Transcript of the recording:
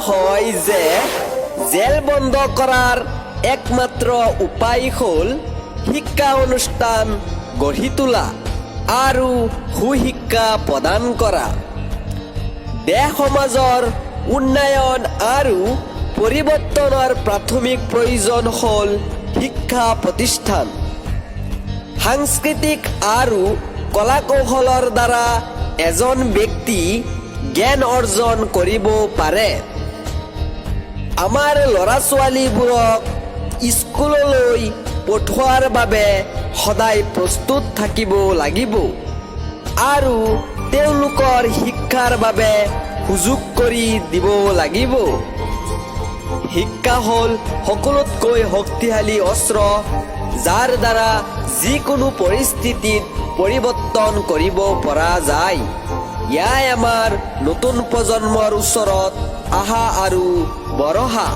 হয় যে জেল বন্ধ কৰাৰ একমাত্ৰ উপায় হ'ল শিক্ষা অনুষ্ঠান গঢ়ি তোলা আৰু সুশিক্ষা প্ৰদান কৰা। দেশ সমাজৰ উন্নয়ন আৰু পৰিৱৰ্তনৰ প্ৰাথমিক প্ৰয়োজন হ'ল শিক্ষা প্ৰতিষ্ঠান। সাংস্কৃতিক আৰু কলা কৌশলৰ দ্বাৰা এজন ব্যক্তি জ্ঞান অৰ্জন কৰিব পাৰে। আমাৰ ল'ৰা ছোৱালীবোৰক স্কুললৈ পঠোৱাৰ বাবে সদায় প্ৰস্তুত থাকিব লাগিব আৰু তেওঁলোকৰ শিক্ষাৰ বাবে সুযোগ কৰি দিব লাগিব। শিক্ষা হ'ল সকলোতকৈ শক্তিশালী অস্ত্ৰ, যাৰ দ্বাৰা যিকোনো পৰিস্থিতিত পৰিৱৰ্তন কৰিব পৰা যায়। ইয়াই আমাৰ নতুন প্ৰজন্মৰ ওচৰত আশা আৰু ভৰসা।